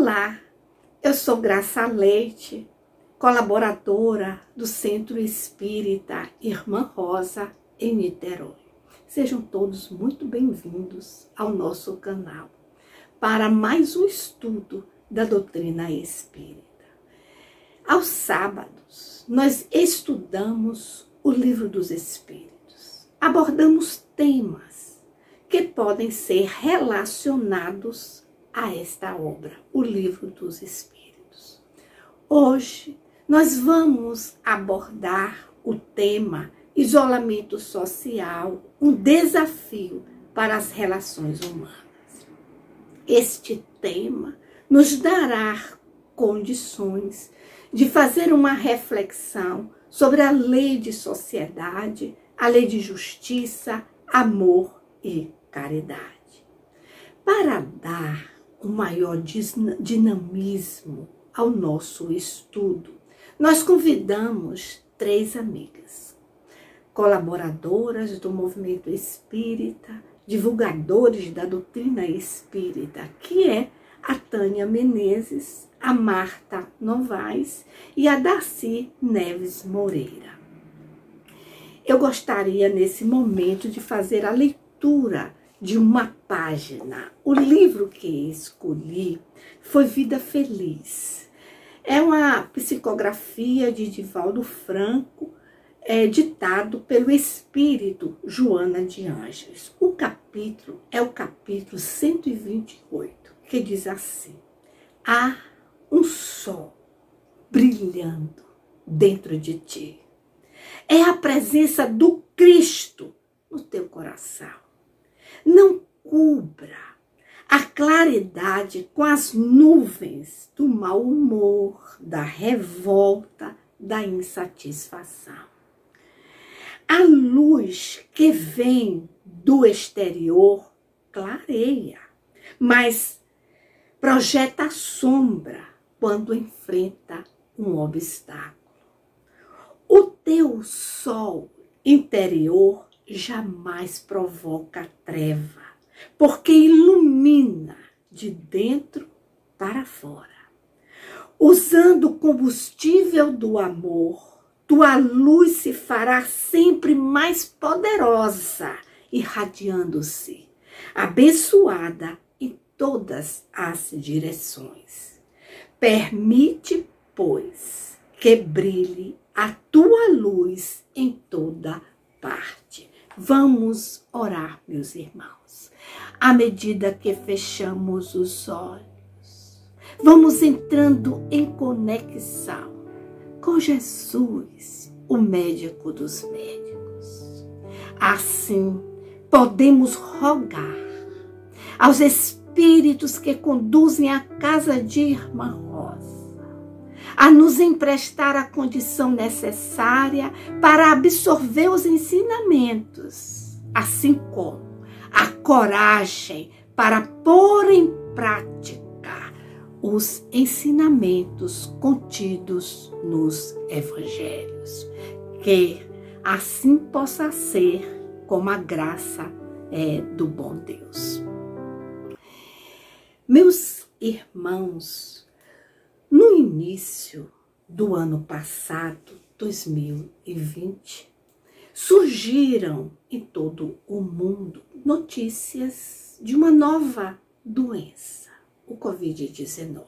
Olá, eu sou Graça Leite, colaboradora do Centro Espírita Irmã Rosa, em Niterói. Sejam todos muito bem-vindos ao nosso canal para mais um estudo da doutrina espírita. Aos sábados, nós estudamos o Livro dos Espíritos. Abordamos temas que podem ser relacionados a esta obra, o Livro dos Espíritos. Hoje, nós vamos abordar o tema isolamento social, um desafio para as relações humanas. Este tema nos dará condições de fazer uma reflexão sobre a lei de sociedade, a lei de justiça, amor e caridade. Para dar um maior dinamismo ao nosso estudo, nós convidamos 3 amigas, colaboradoras do movimento espírita, divulgadores da doutrina espírita, que é a Tânia Menezes, a Marta Novaes e a Darcy Neves Moreira. Eu gostaria, nesse momento, de fazer a leitura de uma página. O livro que escolhi foi Vida Feliz. É uma psicografia de Divaldo Franco, ditado pelo espírito Joana de Ângeles. O capítulo é o capítulo 128, que diz assim: há um sol brilhando dentro de ti. É a presença do Cristo no teu coração. Não cubra a claridade com as nuvens do mau humor, da revolta, da insatisfação. A luz que vem do exterior clareia, mas projeta a sombra quando enfrenta um obstáculo. O teu sol interior jamais provoca treva, porque ilumina de dentro para fora. Usando o combustível do amor, tua luz se fará sempre mais poderosa, irradiando-se, abençoada em todas as direções. Permite, pois, que brilhe a tua luz em toda parte. Vamos orar, meus irmãos. À medida que fechamos os olhos, vamos entrando em conexão com Jesus, o médico dos médicos. Assim, podemos rogar aos espíritos que conduzem a casa de Irmã Rosa a nos emprestar a condição necessária para absorver os ensinamentos, assim como a coragem para pôr em prática os ensinamentos contidos nos evangelhos. Que assim possa ser, como a graça do bom Deus. Meus irmãos, no início do ano passado, 2020, surgiram em todo o mundo notícias de uma nova doença, o Covid-19.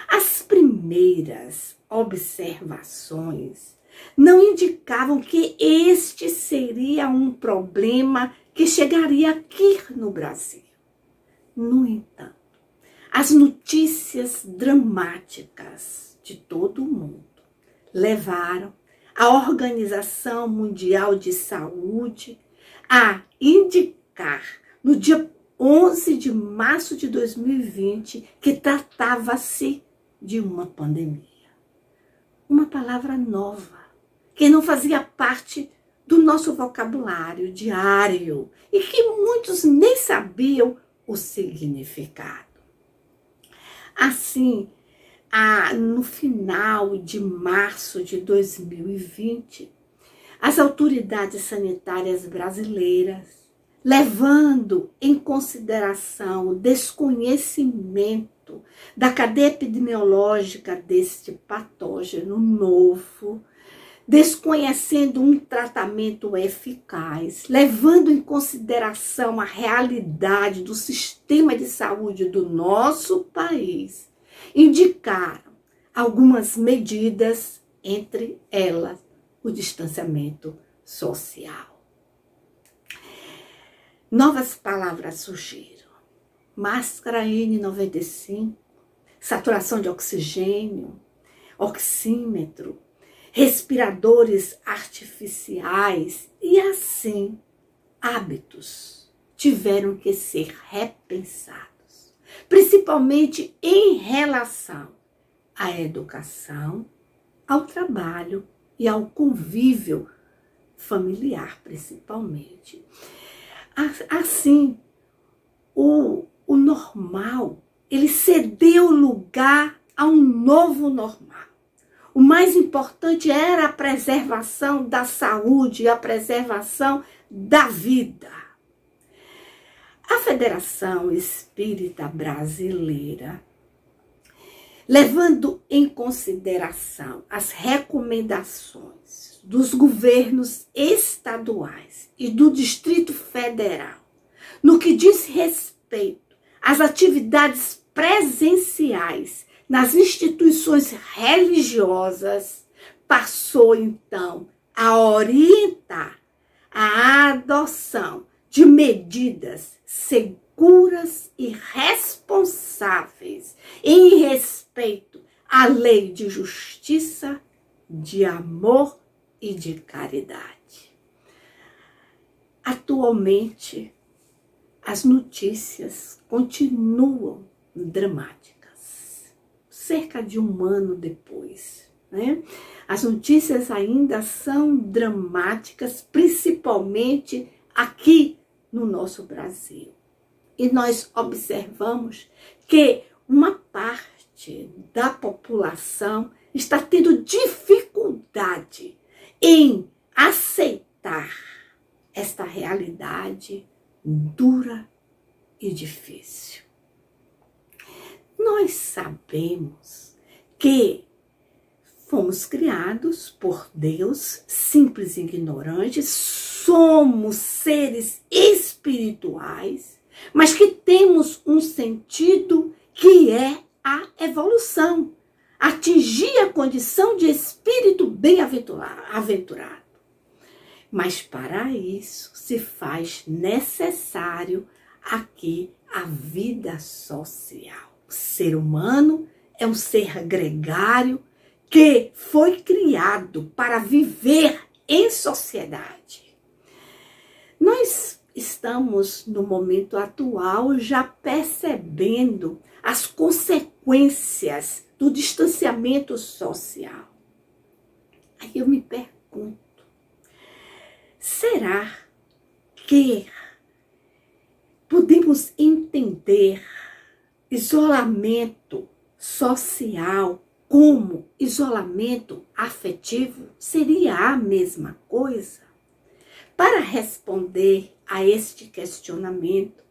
As primeiras observações não indicavam que este seria um problema que chegaria aqui no Brasil. No entanto, as notícias dramáticas de todo o mundo levaram a Organização Mundial de Saúde a indicar, no dia 11 de março de 2020, que tratava-se de uma pandemia. Uma palavra nova, que não fazia parte do nosso vocabulário diário e que muitos nem sabiam o significado. Assim, no final de março de 2020, as autoridades sanitárias brasileiras, levando em consideração o desconhecimento da cadeia epidemiológica deste patógeno novo, desconhecendo um tratamento eficaz, levando em consideração a realidade do sistema de saúde do nosso país, indicaram algumas medidas, entre elas o distanciamento social. Novas palavras surgiram: máscara N95, saturação de oxigênio, oxímetro, respiradores artificiais e assim hábitos tiveram que ser repensados, principalmente em relação à educação, ao trabalho e ao convívio familiar, principalmente. Assim, o normal, ele cedeu lugar a um novo normal. O mais importante era a preservação da saúde, a preservação da vida. A Federação Espírita Brasileira, levando em consideração as recomendações dos governos estaduais e do Distrito Federal, no que diz respeito às atividades presenciais nas instituições religiosas, passou então a orientar a adoção de medidas seguras e responsáveis em respeito à lei de justiça, de amor e de caridade. Atualmente, as notícias continuam dramáticas. Cerca de um ano depois, né? As notícias ainda são dramáticas, principalmente aqui no nosso Brasil. E nós observamos que uma parte da população está tendo dificuldade em aceitar esta realidade dura e difícil. Nós sabemos que fomos criados por Deus, simples e ignorantes, somos seres espirituais, mas que temos um sentido que é a evolução, atingir a condição de espírito bem-aventurado. Mas para isso se faz necessário aqui a vida social. O ser humano é um ser gregário que foi criado para viver em sociedade. Nós estamos, no momento atual, já percebendo as consequências do distanciamento social. Aí eu me pergunto, será que podemos entender isolamento social como isolamento afetivo? Seria a mesma coisa? Para responder a este questionamento,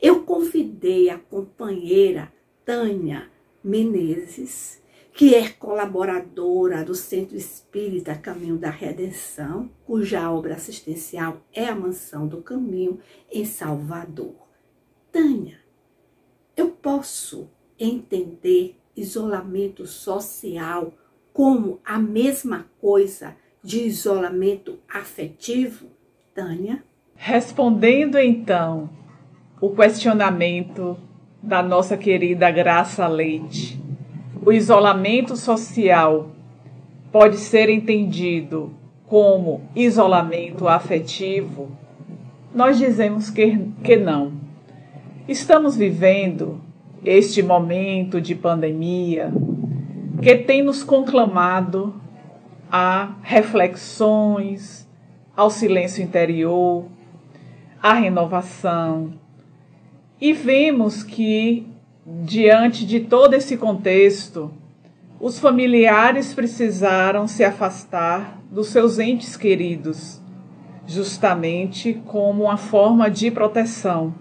eu convidei a companheira Tânia Menezes, que é colaboradora do Centro Espírita Caminho da Redenção, cuja obra assistencial é a Mansão do Caminho, em Salvador. Tânia, eu posso entender isolamento social como a mesma coisa de isolamento afetivo? Tânia? Respondendo então o questionamento da nossa querida Graça Leite, o isolamento social pode ser entendido como isolamento afetivo? Nós dizemos que não. Estamos vivendo este momento de pandemia que tem nos conclamado a reflexões, ao silêncio interior, à renovação. E vemos que, diante de todo esse contexto, os familiares precisaram se afastar dos seus entes queridos, justamente como uma forma de proteção,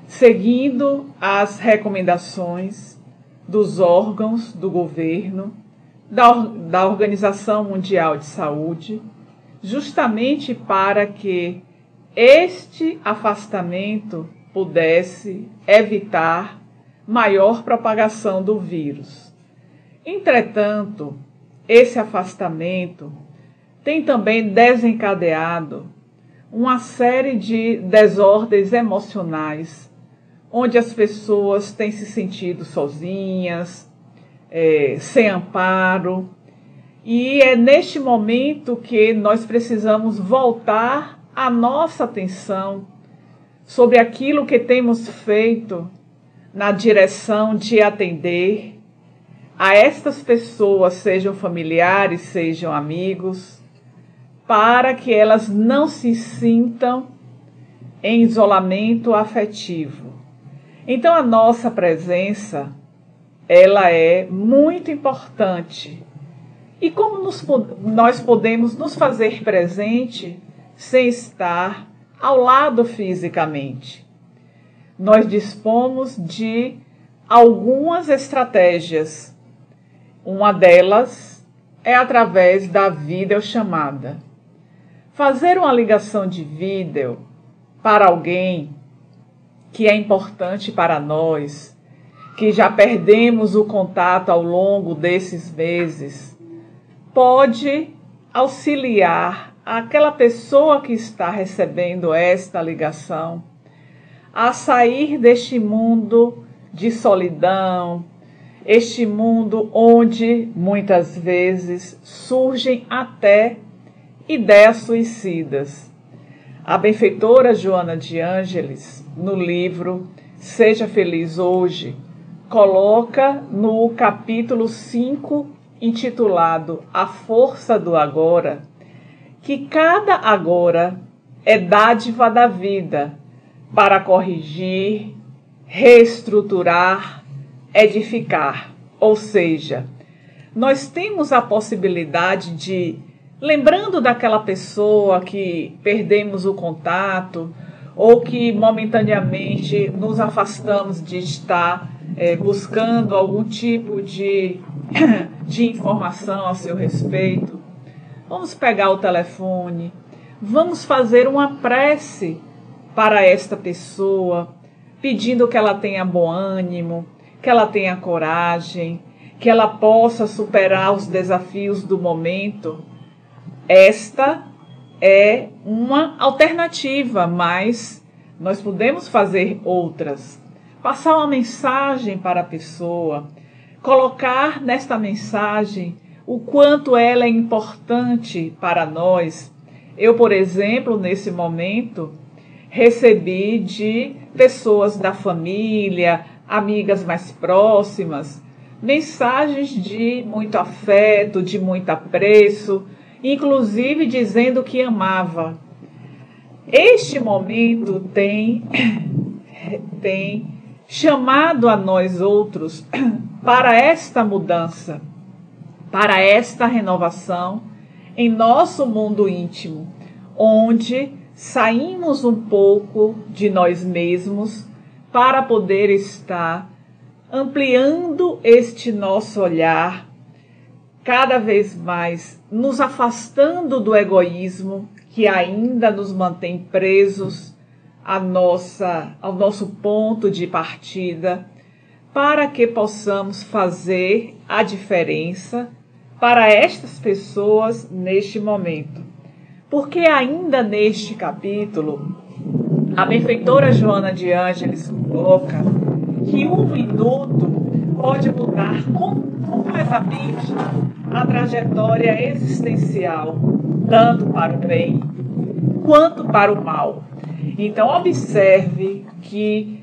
seguindo as recomendações dos órgãos do governo, da Organização Mundial de Saúde, justamente para que este afastamento pudesse evitar maior propagação do vírus. Entretanto, esse afastamento tem também desencadeado uma série de desordens emocionais, onde as pessoas têm se sentido sozinhas, sem amparo. E é neste momento que nós precisamos voltar a nossa atenção sobre aquilo que temos feito na direção de atender a estas pessoas, sejam familiares, sejam amigos, para que elas não se sintam em isolamento afetivo. Então, a nossa presença, ela é muito importante. E como nós podemos nos fazer presente sem estar ao lado fisicamente? Nós dispomos de algumas estratégias. Uma delas é através da videochamada. Fazer uma ligação de vídeo para alguém que é importante para nós, que já perdemos o contato ao longo desses meses, pode auxiliar aquela pessoa que está recebendo esta ligação a sair deste mundo de solidão, este mundo onde muitas vezes surgem até ideias suicidas. A benfeitora Joana de Ângeles, no livro Seja Feliz Hoje, coloca no capítulo 5, intitulado A Força do Agora, que cada agora é dádiva da vida para corrigir, reestruturar, edificar. Ou seja, nós temos a possibilidade de, lembrando daquela pessoa que perdemos o contato ou que momentaneamente nos afastamos de estar buscando algum tipo de informação a seu respeito, vamos pegar o telefone, vamos fazer uma prece para esta pessoa, pedindo que ela tenha bom ânimo, que ela tenha coragem, que ela possa superar os desafios do momento. Esta é uma alternativa, mas nós podemos fazer outras. Passar uma mensagem para a pessoa, colocar nesta mensagem o quanto ela é importante para nós. Eu, por exemplo, nesse momento, recebi de pessoas da família, amigas mais próximas, mensagens de muito afeto, de muito apreço, inclusive dizendo que amava. Este momento tem chamado a nós outros para esta mudança, para esta renovação em nosso mundo íntimo, onde saímos um pouco de nós mesmos para poder estar ampliando este nosso olhar, cada vez mais nos afastando do egoísmo que ainda nos mantém presos ao nosso ponto de partida, para que possamos fazer a diferença para estas pessoas neste momento. Porque ainda neste capítulo, a benfeitora Joana de Ângeles coloca que 1 minuto pode mudar completamente a trajetória existencial, tanto para o bem quanto para o mal. Então, observe que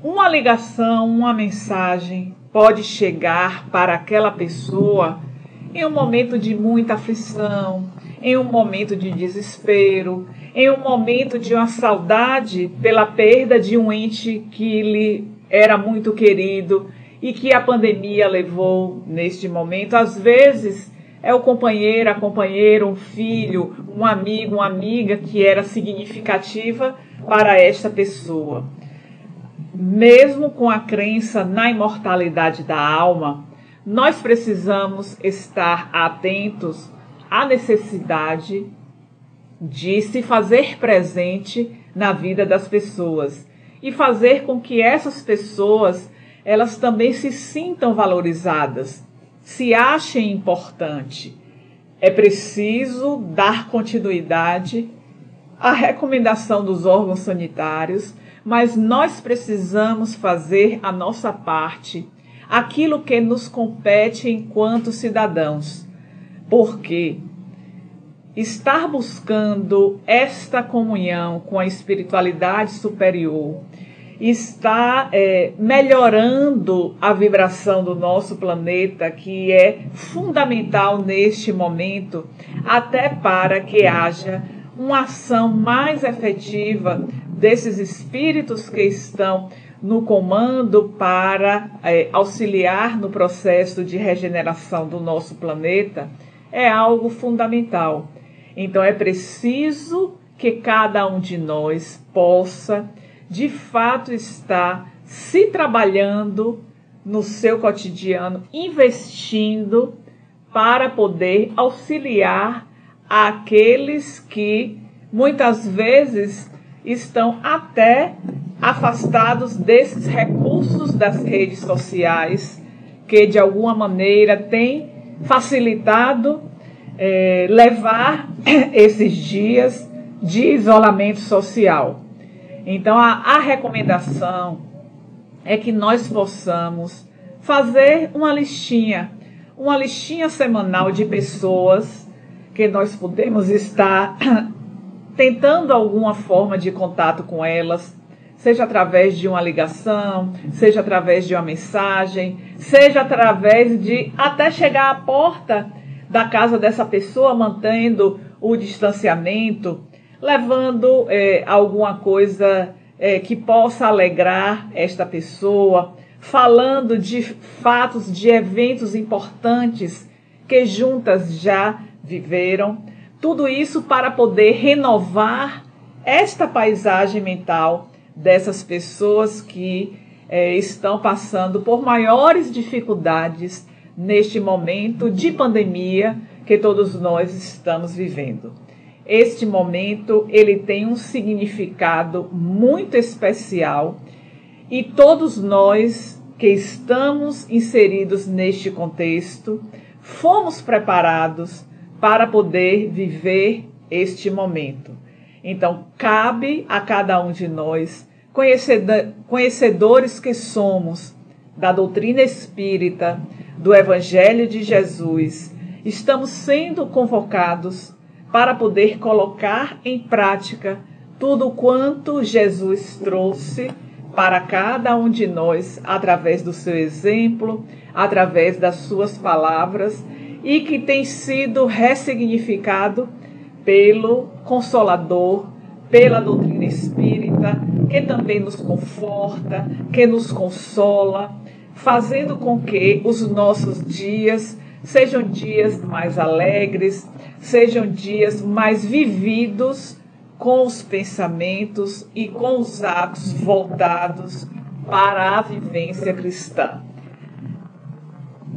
uma ligação, uma mensagem pode chegar para aquela pessoa em um momento de muita aflição, em um momento de desespero, em um momento de uma saudade pela perda de um ente que lhe era muito querido e que a pandemia levou neste momento. Às vezes é o companheiro, a companheira, um filho, um amigo, uma amiga que era significativa para esta pessoa. mesmo com a crença na imortalidade da alma, nós precisamos estar atentos à necessidade de se fazer presente na vida das pessoas e fazer com que essas pessoas elas também se sintam valorizadas, se achem importante. É preciso dar continuidade à recomendação dos órgãos sanitários, mas nós precisamos fazer a nossa parte, aquilo que nos compete enquanto cidadãos, porque estar buscando esta comunhão com a espiritualidade superior, está melhorando a vibração do nosso planeta, que é fundamental neste momento, até para que haja uma ação mais efetiva desses espíritos que estão no comando para auxiliar no processo de regeneração do nosso planeta, é algo fundamental. Então é preciso que cada um de nós possa, de fato, estar se trabalhando no seu cotidiano, investindo para poder auxiliar aqueles que muitas vezes estão até afastados desses recursos das redes sociais, que de alguma maneira têm facilitado levar esses dias de isolamento social. Então a recomendação é que nós possamos fazer uma listinha semanal de pessoas que nós podemos estar tentando alguma forma de contato com elas, seja através de uma ligação, seja através de uma mensagem, seja através de até chegar à porta da casa dessa pessoa, mantendo o distanciamento, levando alguma coisa que possa alegrar esta pessoa, falando de fatos, de eventos importantes que juntas já viveram. Tudo isso para poder renovar esta paisagem mental dessas pessoas que estão passando por maiores dificuldades neste momento de pandemia que todos nós estamos vivendo. Este momento, ele tem um significado muito especial e todos nós que estamos inseridos neste contexto fomos preparados para poder viver este momento. Então, cabe a cada um de nós, conhecedores que somos da doutrina espírita, do Evangelho de Jesus, estamos sendo convocados para poder colocar em prática tudo quanto Jesus trouxe para cada um de nós, através do seu exemplo, através das suas palavras, e que tem sido ressignificado pelo Consolador, pela doutrina espírita, que também nos conforta, que nos consola, fazendo com que os nossos dias sejam dias mais alegres, sejam dias mais vividos com os pensamentos e com os atos voltados para a vivência cristã.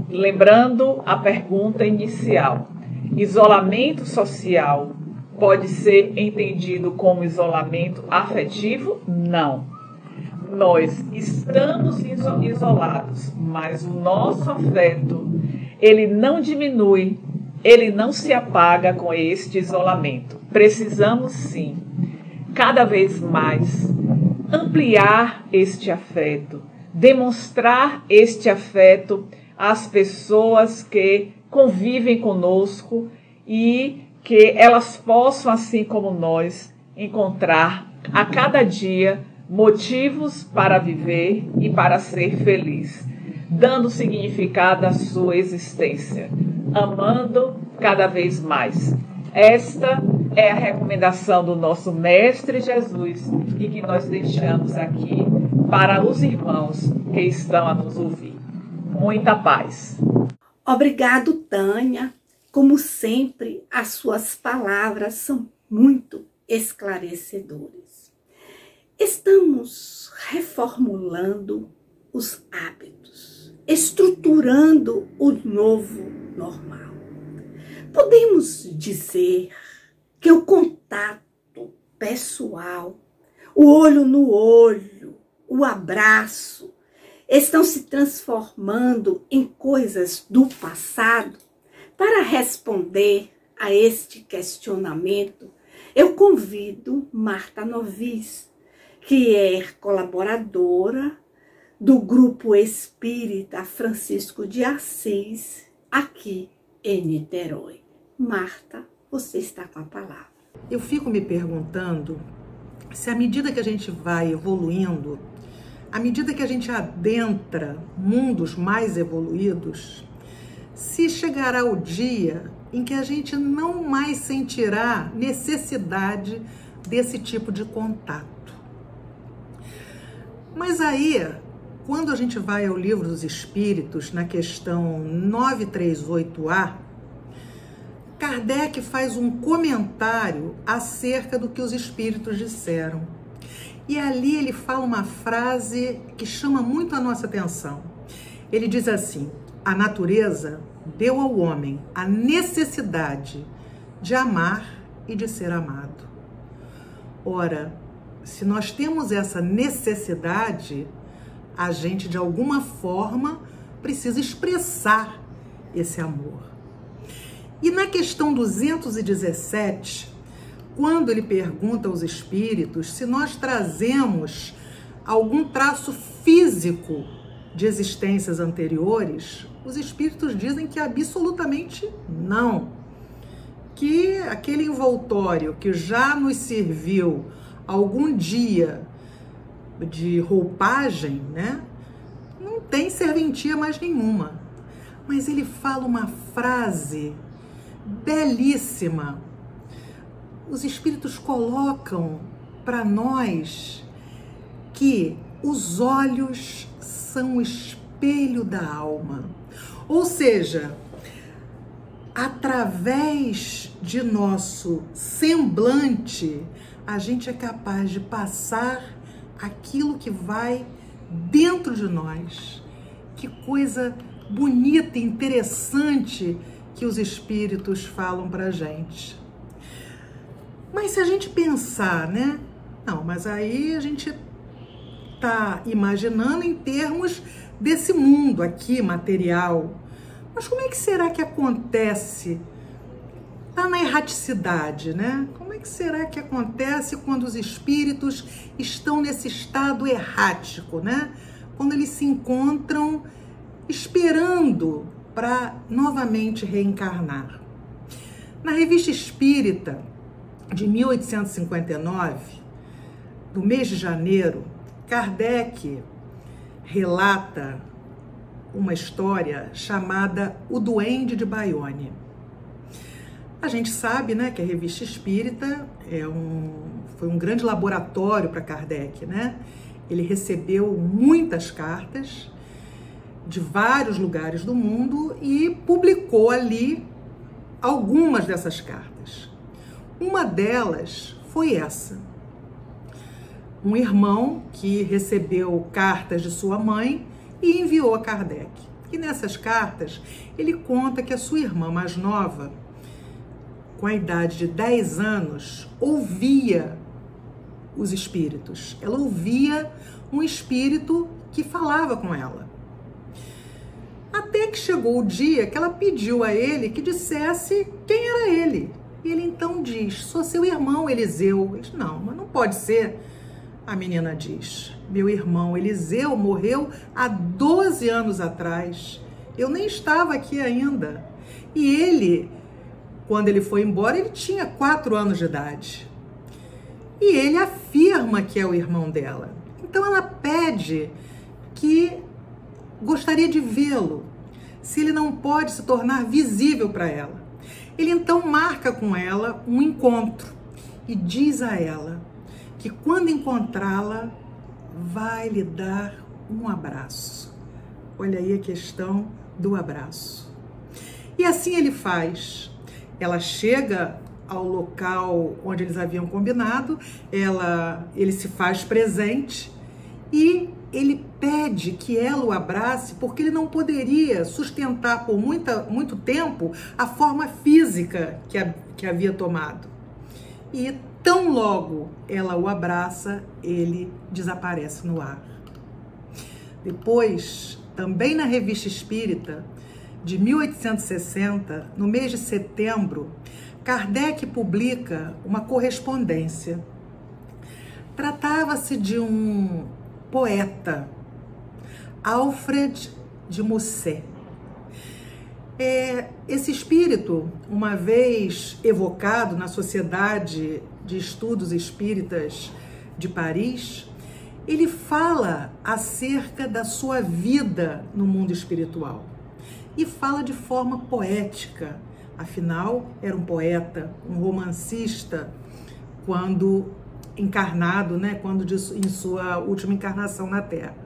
Lembrando a pergunta inicial, isolamento social pode ser entendido como isolamento afetivo? Não. Nós estamos isolados, mas o nosso afeto, ele não diminui, ele não se apaga com este isolamento. Precisamos sim, cada vez mais, ampliar este afeto, demonstrar este afeto às pessoas que convivem conosco e que elas possam, assim como nós, encontrar a cada dia motivos para viver e para ser feliz, dando significado à sua existência, amando cada vez mais. Esta é a recomendação do nosso Mestre Jesus e que nós deixamos aqui para os irmãos que estão a nos ouvir. Muita paz. Obrigado, Tânia. Como sempre, as suas palavras são muito esclarecedoras. Estamos reformulando os hábitos, estruturando o novo normal. Podemos dizer que o contato pessoal, o olho no olho, o abraço, estão se transformando em coisas do passado? Para responder a este questionamento, eu convido Marta Novis, que é colaboradora do Grupo Espírita Francisco de Assis, aqui em Niterói. Marta, você está com a palavra. Eu fico me perguntando se à medida que a gente vai evoluindo, à medida que a gente adentra mundos mais evoluídos, se chegará o dia em que a gente não mais sentirá necessidade desse tipo de contato. Mas aí, quando a gente vai ao Livro dos Espíritos, na questão 938A, Kardec faz um comentário acerca do que os espíritos disseram. E ali ele fala uma frase que chama muito a nossa atenção. Ele diz assim: a natureza deu ao homem a necessidade de amar e de ser amado. Ora, se nós temos essa necessidade, a gente de alguma forma precisa expressar esse amor. E na questão 217, quando ele pergunta aos espíritos se nós trazemos algum traço físico de existências anteriores, os espíritos dizem que absolutamente não. Que aquele envoltório que já nos serviu algum dia de roupagem, né, não tem serventia mais nenhuma. Mas ele fala uma frase belíssima. Os espíritos colocam para nós que os olhos são o espelho da alma. Ou seja, através de nosso semblante, a gente é capaz de passar aquilo que vai dentro de nós. Que coisa bonita e interessante que os espíritos falam pra gente. Mas se a gente pensar, né? Não, mas aí a gente tá imaginando em termos desse mundo aqui, material. Mas como é que será que acontece lá na erraticidade, né? Como é que será que acontece quando os espíritos estão nesse estado errático, né? Quando eles se encontram esperando para novamente reencarnar. Na Revista Espírita de 1859, do mês de janeiro, Kardec relata uma história chamada O Duende de Bayonne. A gente sabe, né, que a Revista Espírita foi um grande laboratório para Kardec, né? Ele recebeu muitas cartas de vários lugares do mundo e publicou ali algumas dessas cartas. Uma delas foi essa. Um irmão que recebeu cartas de sua mãe e enviou a Kardec. E nessas cartas, ele conta que a sua irmã mais nova, com a idade de 10 anos, ouvia os espíritos. Ela ouvia um espírito que falava com ela. Até que chegou o dia que ela pediu a ele que dissesse quem era ele. E ele então diz: sou seu irmão Eliseu. Ele diz: não, mas não pode ser. A menina diz: meu irmão Eliseu morreu há 12 anos atrás. Eu nem estava aqui ainda. E ele, quando ele foi embora, ele tinha 4 anos de idade. E ele afirma que é o irmão dela. Então ela pede que gostaria de vê-lo, se ele não pode se tornar visível para ela. Ele então marca com ela um encontro e diz a ela que quando encontrá-la, vai lhe dar um abraço. Olha aí a questão do abraço. E assim ele faz. Ela chega ao local onde eles haviam combinado, ele se faz presente e ele pede que ela o abrace porque ele não poderia sustentar por muito tempo a forma física que havia tomado. E tão logo ela o abraça, ele desaparece no ar. Depois, também na Revista Espírita, de 1860, no mês de setembro, Kardec publica uma correspondência. Tratava-se de um poeta, Alfred de Musset. Esse espírito, uma vez evocado na Sociedade de Estudos Espíritas de Paris, ele fala acerca da sua vida no mundo espiritual e fala de forma poética. Afinal, era um poeta, um romancista, quando encarnado, né? Quando em sua última encarnação na Terra.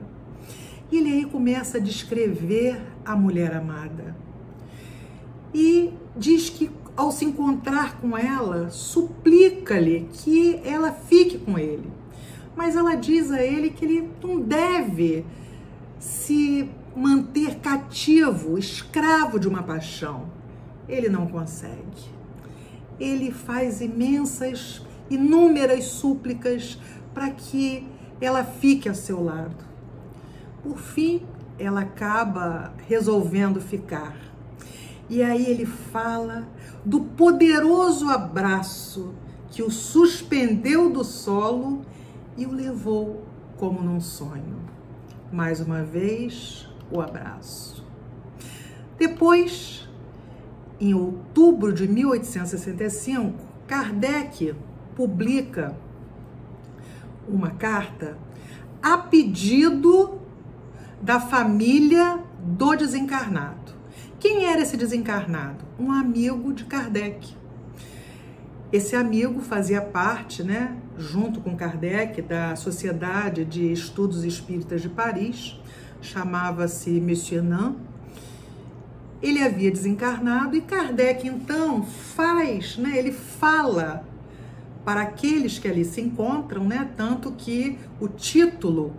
E ele aí começa a descrever a mulher amada. E diz que, ao se encontrar com ela, suplica-lhe que ela fique com ele. Mas ela diz a ele que ele não deve se manter cativo, escravo de uma paixão. Ele não consegue. Ele faz inúmeras súplicas para que ela fique ao seu lado. Por fim, ela acaba resolvendo ficar. E aí ele fala do poderoso abraço que o suspendeu do solo e o levou como num sonho. Mais uma vez, o abraço. Depois, em outubro de 1865, Kardec publica uma carta a pedido da família do desencarnado. Quem era esse desencarnado? Um amigo de Kardec. Esse amigo fazia parte, né, junto com Kardec, da Sociedade de Estudos Espíritas de Paris, chamava-se Monsieur Nan. Ele havia desencarnado e Kardec, então, ele fala para aqueles que ali se encontram, né, tanto que o título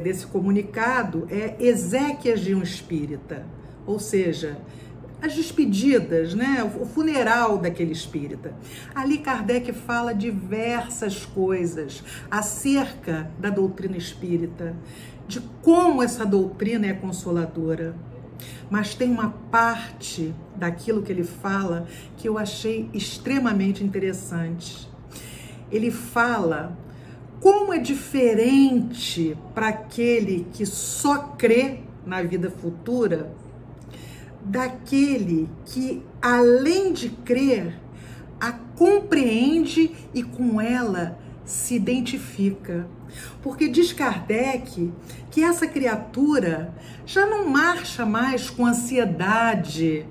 desse comunicado é Exéquias de um Espírita, ou seja, as despedidas, né, o funeral daquele espírita. Ali Kardec fala diversas coisas acerca da doutrina espírita, de como essa doutrina é consoladora. Mas tem uma parte daquilo que ele fala que eu achei extremamente interessante. Ele fala como é diferente para aquele que só crê na vida futura daquele que, além de crer, a compreende e com ela se identifica. Porque diz Kardec que essa criatura já não marcha mais com ansiedade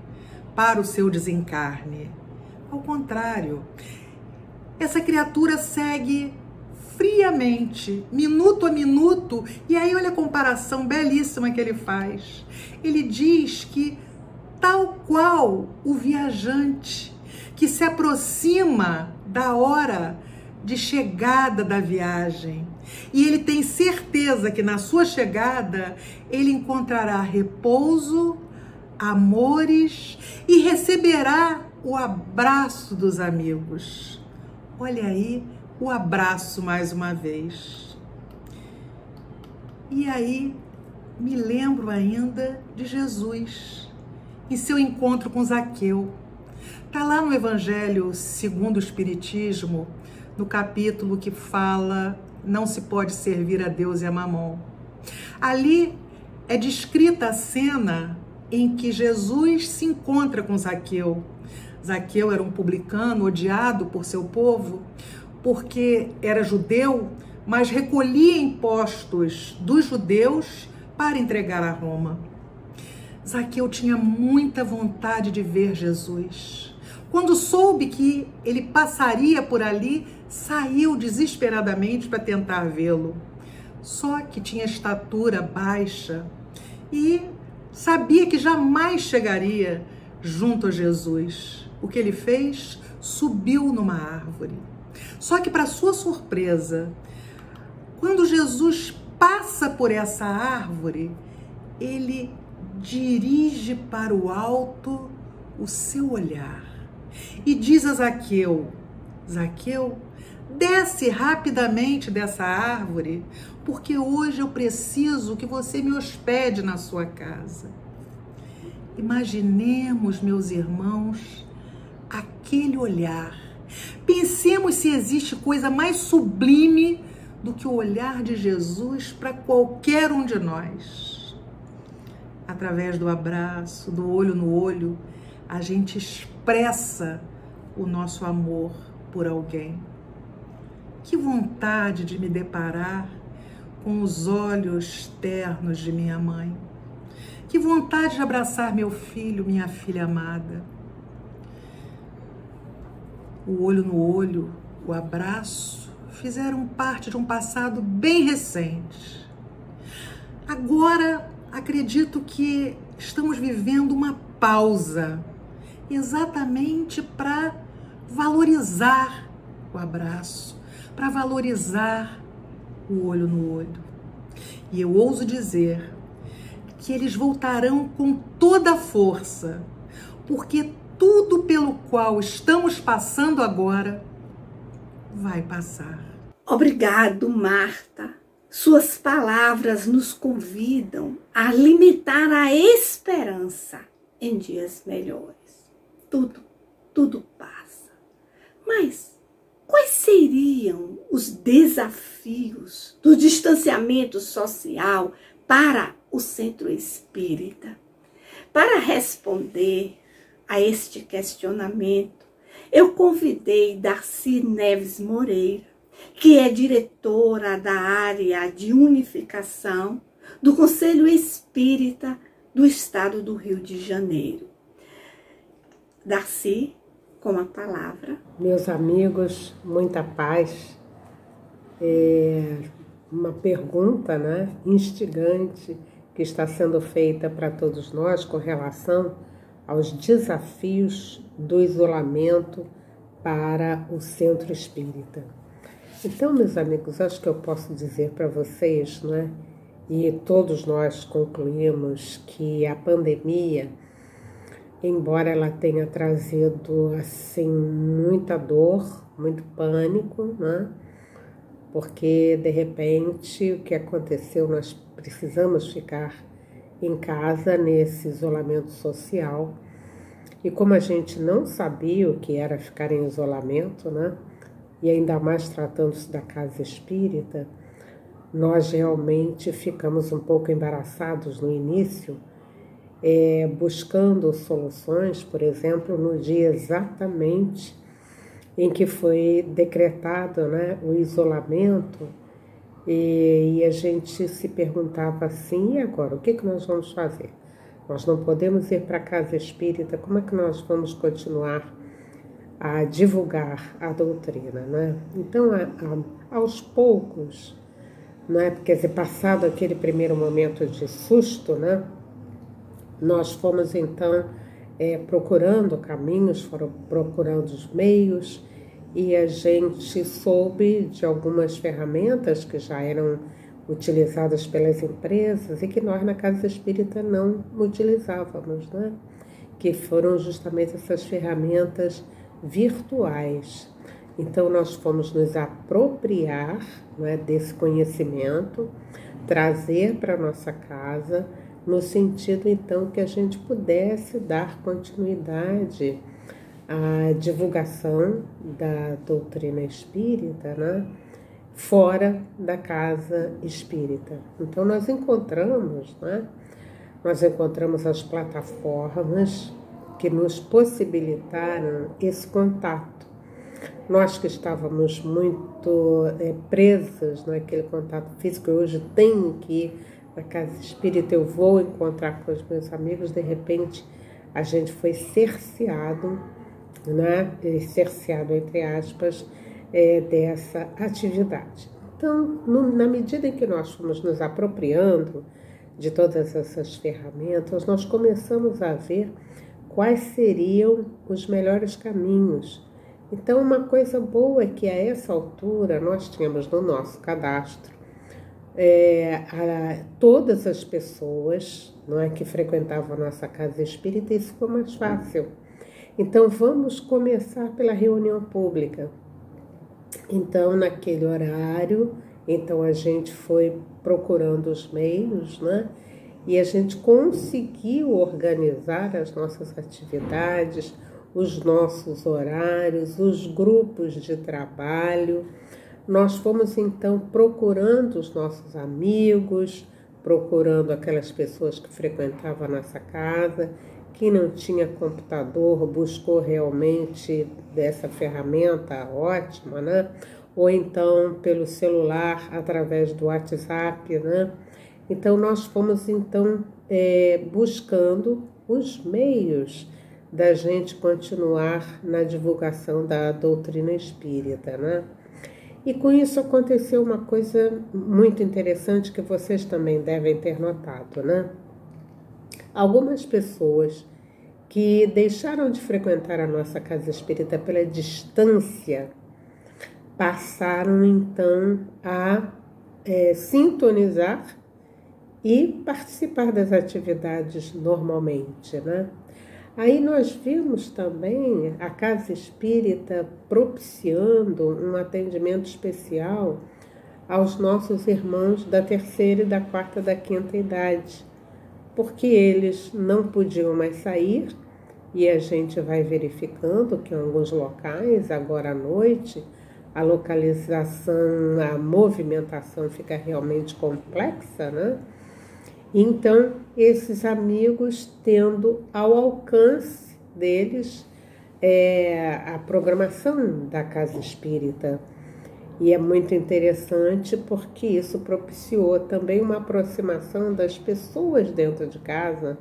para o seu desencarne. Ao contrário, essa criatura segue friamente, minuto a minuto, e aí olha a comparação belíssima que ele faz. Ele diz que tal qual o viajante que se aproxima da hora de chegada da viagem, e ele tem certeza que na sua chegada ele encontrará repouso, amores e receberá o abraço dos amigos. Olha aí o abraço mais uma vez. E aí me lembro ainda de Jesus em seu encontro com Zaqueu. Está lá no Evangelho segundo o Espiritismo, no capítulo que fala não se pode servir a Deus e a Mamon. Ali é descrita a cena em que Jesus se encontra com Zaqueu. Zaqueu era um publicano odiado por seu povo, porque era judeu, mas recolhia impostos dos judeus para entregar a Roma. Zaqueu tinha muita vontade de ver Jesus. Quando soube que ele passaria por ali, saiu desesperadamente para tentar vê-lo. Só que tinha estatura baixa e sabia que jamais chegaria junto a Jesus. O que ele fez? Subiu numa árvore. Só que, para sua surpresa, quando Jesus passa por essa árvore, ele dirige para o alto o seu olhar e diz a Zaqueu: Zaqueu, desce rapidamente dessa árvore, porque hoje eu preciso que você me hospede na sua casa. Imaginemos, meus irmãos, aquele olhar. Pensemos se existe coisa mais sublime do que o olhar de Jesus para qualquer um de nós. Através do abraço, do olho no olho, a gente expressa o nosso amor por alguém. Que vontade de me deparar com os olhos ternos de minha mãe. Que vontade de abraçar meu filho, minha filha amada. O olho no olho, o abraço, fizeram parte de um passado bem recente. Agora, acredito que estamos vivendo uma pausa, exatamente para valorizar o abraço, para valorizar o olho no olho. E eu ouso dizer que eles voltarão com toda a força, porque tudo pelo qual estamos passando agora vai passar. Obrigado, Marta. Suas palavras nos convidam a alimentar a esperança em dias melhores. Tudo passa. Mas quais seriam os desafios do distanciamento social para o Centro Espírita? Para responder a este questionamento, eu convidei Darcy Neves Moreira, que é diretora da área de unificação do Conselho Espírita do Estado do Rio de Janeiro. Darcy, com a palavra. Meus amigos, muita paz. Uma pergunta, né, instigante que está sendo feita para todos nós com relação aos desafios do isolamento para o Centro Espírita. Então, meus amigos, acho que eu posso dizer para vocês, né, e todos nós concluímos que a pandemia, embora ela tenha trazido assim muita dor, muito pânico, né, porque de repente o que aconteceu, nós precisamos ficar em casa nesse isolamento social, e como a gente não sabia o que era ficar em isolamento, né, e ainda mais tratando-se da casa espírita, nós realmente ficamos um pouco embaraçados no início, buscando soluções, por exemplo, no dia exatamente em que foi decretado, né, o isolamento, e a gente se perguntava assim: e agora, o que nós vamos fazer? Nós não podemos ir para a casa espírita, como é que nós vamos continuar a divulgar a doutrina, né? Então, aos poucos, né, porque passado aquele primeiro momento de susto, né, nós fomos então procurando caminhos, foram procurando os meios, e a gente soube de algumas ferramentas que já eram utilizadas pelas empresas e que nós na Casa Espírita não utilizávamos, né? Que foram justamente essas ferramentas virtuais. Então nós fomos nos apropriar, né, desse conhecimento, trazer para a nossa casa, no sentido então que a gente pudesse dar continuidade à divulgação da doutrina espírita, né, fora da casa espírita. Então nós encontramos, né, as plataformas que nos possibilitaram esse contato. Nós que estávamos muito presas naquele contato físico, hoje tenho que ir na casa espírita, eu vou encontrar com os meus amigos, de repente a gente foi cerceado, né? Cerceado entre aspas, dessa atividade. Então, na medida em que nós fomos nos apropriando de todas essas ferramentas, nós começamos a ver quais seriam os melhores caminhos. Então, uma coisa boa é que a essa altura nós tínhamos no nosso cadastro todas as pessoas, não é, que frequentavam a nossa casa espírita, e isso ficou mais fácil. Então, vamos começar pela reunião pública. Então, naquele horário, então a gente foi procurando os meios, né? E a gente conseguiu organizar as nossas atividades, os nossos horários, os grupos de trabalho. Nós fomos, então, procurando os nossos amigos, procurando aquelas pessoas que frequentavam a nossa casa. Quem não tinha computador buscou realmente dessa ferramenta ótima, né? Ou então pelo celular, através do WhatsApp, né? Então, nós fomos, então, buscando os meios da gente continuar na divulgação da doutrina espírita, né? E com isso aconteceu uma coisa muito interessante que vocês também devem ter notado, né? Algumas pessoas que deixaram de frequentar a nossa casa espírita pela distância passaram então a sintonizar e participar das atividades normalmente, né? Aí nós vimos também a casa espírita propiciando um atendimento especial aos nossos irmãos da terceira, da quarta, da quinta idade, porque eles não podiam mais sair, e a gente vai verificando que em alguns locais, agora à noite, a localização, a movimentação fica realmente complexa, né? Então, esses amigos tendo ao alcance deles a programação da casa espírita. E é muito interessante porque isso propiciou também uma aproximação das pessoas dentro de casa,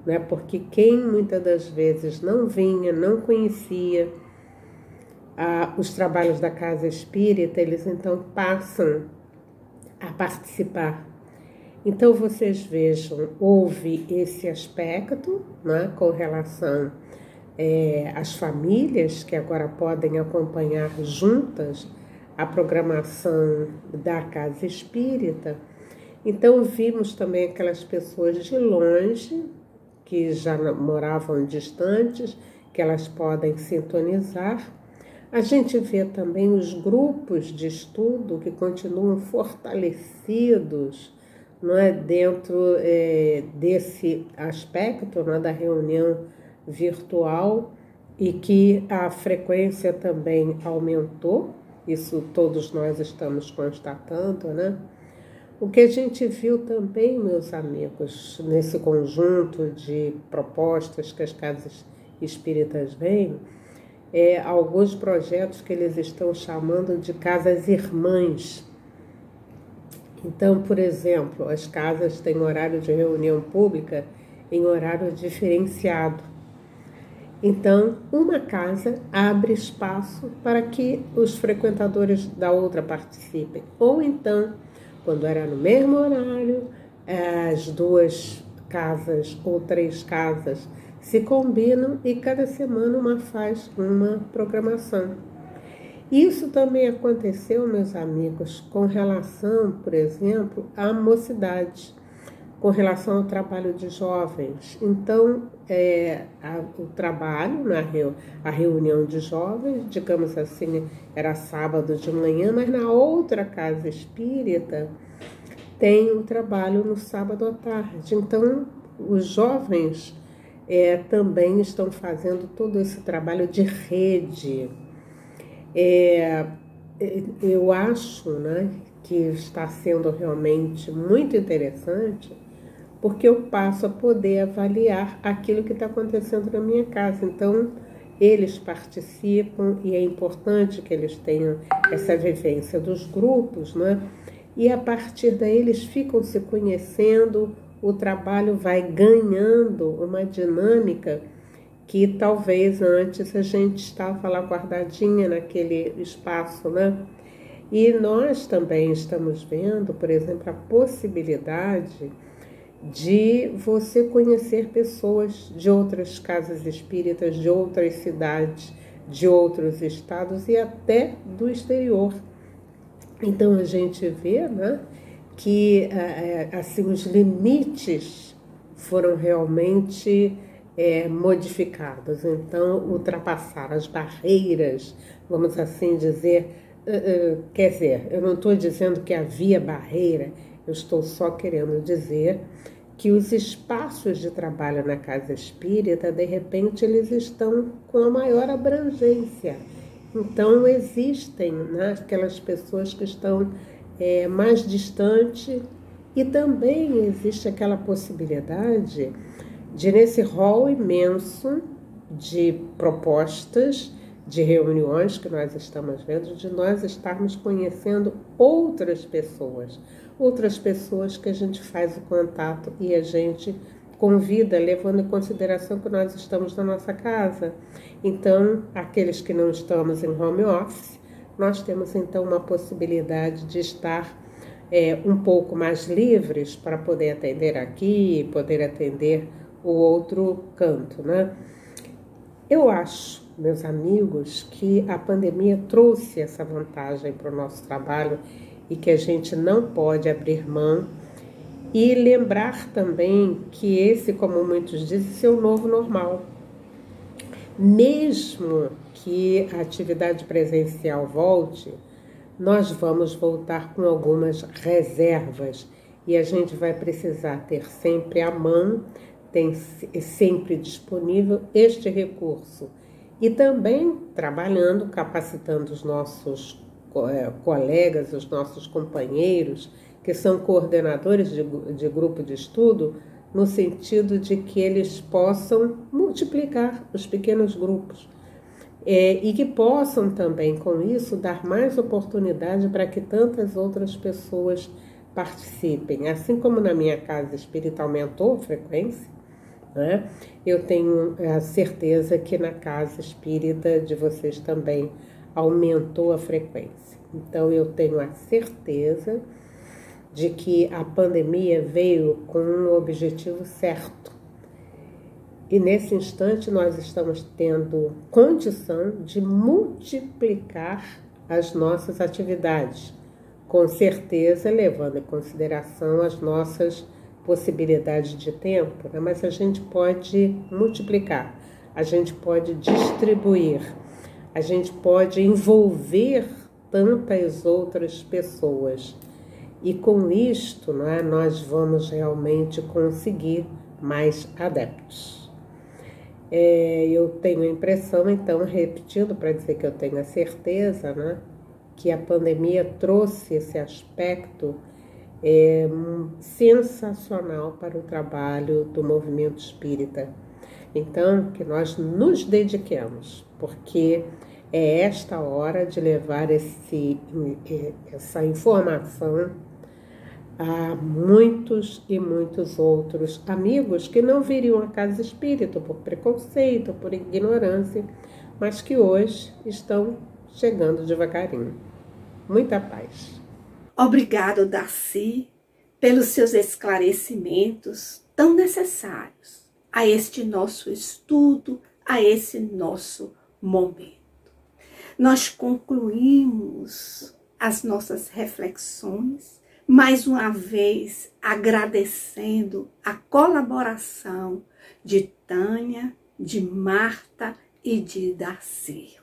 né? Porque quem muitas das vezes não vinha, não conhecia os trabalhos da casa espírita, eles então passam a participar. Então, vocês vejam, houve esse aspecto, né, com relação às famílias que agora podem acompanhar juntas a programação da casa espírita. Então, vimos também aquelas pessoas de longe, que já moravam distantes, que elas podem sintonizar. A gente vê também os grupos de estudo que continuam fortalecidos, não é, dentro desse aspecto, não é, da reunião virtual, e que a frequência também aumentou, isso todos nós estamos constatando, né? O que a gente viu também, meus amigos, nesse conjunto de propostas que as casas espíritas vêm, alguns projetos que eles estão chamando de casas irmãs. Então, por exemplo, as casas têm horário de reunião pública em horário diferenciado. Então, uma casa abre espaço para que os frequentadores da outra participem. Ou então, quando era no mesmo horário, as duas casas ou três casas se combinam e cada semana uma faz uma programação. Isso também aconteceu, meus amigos, com relação, por exemplo, à mocidade, com relação ao trabalho de jovens. Então, o trabalho, a reunião de jovens, digamos assim, era sábado de manhã, mas na outra casa espírita tem o trabalho no sábado à tarde. Então, os jovens também estão fazendo todo esse trabalho de rede. Eu acho, né, que está sendo realmente muito interessante, porque eu passo a poder avaliar aquilo que está acontecendo na minha casa. Então, eles participam e é importante que eles tenham essa vivência dos grupos, né? E a partir daí eles ficam se conhecendo, o trabalho vai ganhando uma dinâmica que talvez antes a gente estava lá guardadinha naquele espaço, né? E nós também estamos vendo, por exemplo, a possibilidade de você conhecer pessoas de outras casas espíritas, de outras cidades, de outros estados e até do exterior. Então a gente vê, né, que assim, os limites foram realmente modificados. Então, ultrapassar as barreiras, vamos assim dizer, quer dizer, eu não estou dizendo que havia barreira, eu estou só querendo dizer que os espaços de trabalho na casa espírita, de repente, eles estão com a maior abrangência. Então, existem, né, aquelas pessoas que estão mais distantes e também existe aquela possibilidade de, nesse rol imenso de propostas, de reuniões que nós estamos vendo, de nós estarmos conhecendo outras pessoas que a gente faz o contato e a gente convida, levando em consideração que nós estamos na nossa casa. Então, aqueles que não estamos em home office, nós temos então uma possibilidade de estar um pouco mais livres para poder atender aqui, poder atender o outro canto, né? Eu acho, meus amigos, que a pandemia trouxe essa vantagem para o nosso trabalho e que a gente não pode abrir mão e lembrar também que esse, como muitos dizem, é o novo normal. Mesmo que a atividade presencial volte, nós vamos voltar com algumas reservas e a gente vai precisar ter sempre à mão, tem sempre disponível este recurso. E também trabalhando, capacitando os nossos colegas, os nossos companheiros, que são coordenadores de grupo de estudo, no sentido de que eles possam multiplicar os pequenos grupos e que possam também, com isso, dar mais oportunidade para que tantas outras pessoas participem. Assim como na minha casa espírita aumentou a frequência, né? Eu tenho a certeza que na casa espírita de vocês também aumentou a frequência. Então eu tenho a certeza de que a pandemia veio com um objetivo certo. E nesse instante nós estamos tendo condição de multiplicar as nossas atividades, com certeza levando em consideração as nossas possibilidades de tempo, né? Mas a gente pode multiplicar, a gente pode distribuir, a gente pode envolver tantas outras pessoas. E com isto, né, nós vamos realmente conseguir mais adeptos. Eu tenho a impressão, então, repetindo para dizer que eu tenho a certeza, né, que a pandemia trouxe esse aspecto sensacional para o trabalho do movimento espírita. Então, que nós nos dediquemos, porque é esta hora de levar essa informação a muitos e muitos outros amigos que não viriam à casa espírita por preconceito, por ignorância, mas que hoje estão chegando devagarinho. Muita paz. Obrigado, Darcy, pelos seus esclarecimentos tão necessários a este nosso estudo, a esse nosso momento. Nós concluímos as nossas reflexões, mais uma vez agradecendo a colaboração de Tânia, de Marta e de Darcy,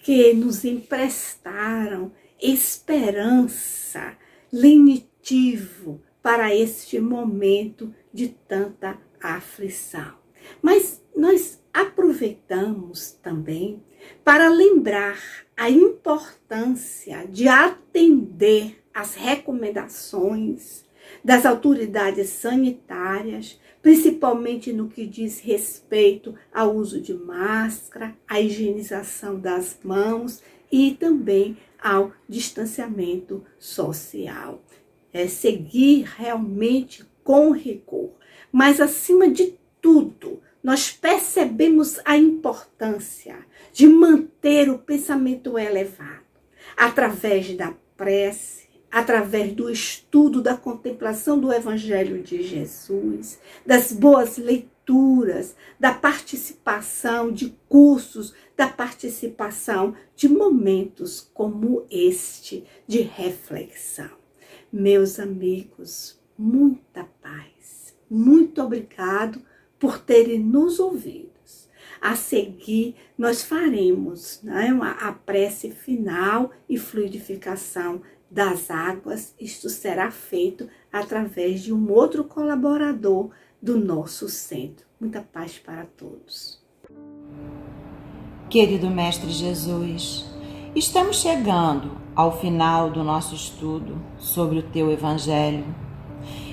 que nos emprestaram esperança, lenitivo para este momento de tanta aflição. Mas nós aproveitamos também para lembrar a importância de atender às recomendações das autoridades sanitárias, principalmente no que diz respeito ao uso de máscara, à higienização das mãos e também ao distanciamento social. Seguir realmente com rigor. Mas, acima de tudo, nós percebemos a importância de manter o pensamento elevado, através da prece, através do estudo, da contemplação do Evangelho de Jesus, das boas leituras, da participação de cursos, da participação de momentos como este de reflexão. Meus amigos, muita paz. Muito obrigado por terem nos ouvido. A seguir, nós faremos, né, a prece final e fluidificação das águas. Isto será feito através de um outro colaborador do nosso centro. Muita paz para todos. Querido Mestre Jesus, estamos chegando ao final do nosso estudo sobre o Teu Evangelho.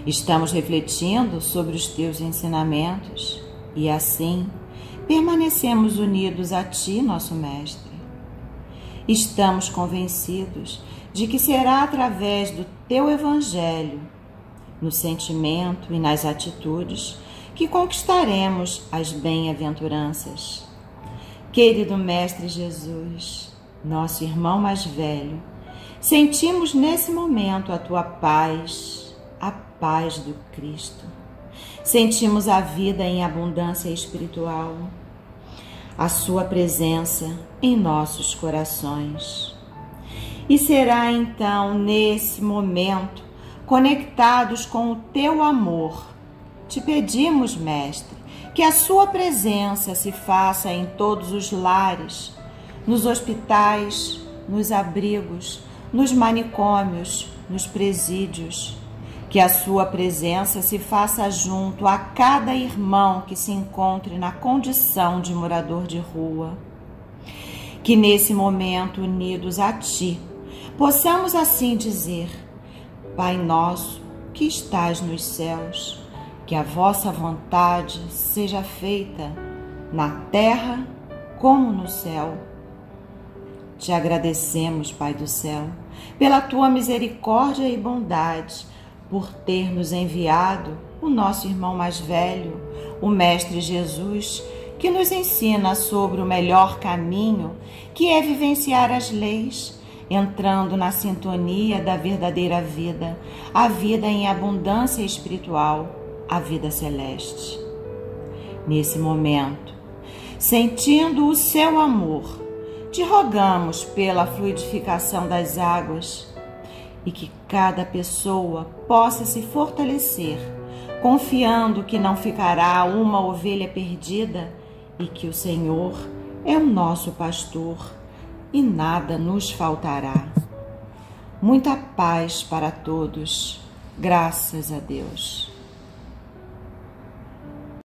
Estamos refletindo sobre os Teus ensinamentos e assim permanecemos unidos a Ti, nosso Mestre. Estamos convencidos de que será através do Teu Evangelho, no sentimento e nas atitudes, que conquistaremos as bem-aventuranças. Querido Mestre Jesus, nosso irmão mais velho, sentimos nesse momento a Tua paz, a paz do Cristo. Sentimos a vida em abundância espiritual, a Sua presença em nossos corações. E será então nesse momento, conectados com o Teu amor, te pedimos, Mestre, que a Sua presença se faça em todos os lares, nos hospitais, nos abrigos, nos manicômios, nos presídios. Que a Sua presença se faça junto a cada irmão que se encontre na condição de morador de rua. Que nesse momento, unidos a Ti, possamos assim dizer: Pai nosso, que estás nos céus, que a vossa vontade seja feita na terra como no céu. Te agradecemos, Pai do céu, pela Tua misericórdia e bondade, por ter nos enviado o nosso irmão mais velho, o Mestre Jesus, que nos ensina sobre o melhor caminho, que é vivenciar as leis, entrando na sintonia da verdadeira vida, a vida em abundância espiritual, a vida celeste. Nesse momento, sentindo o Seu amor, te rogamos pela fluidificação das águas, e que cada pessoa possa se fortalecer, confiando que não ficará uma ovelha perdida e que o Senhor é o nosso pastor e nada nos faltará. Muita paz para todos, graças a Deus.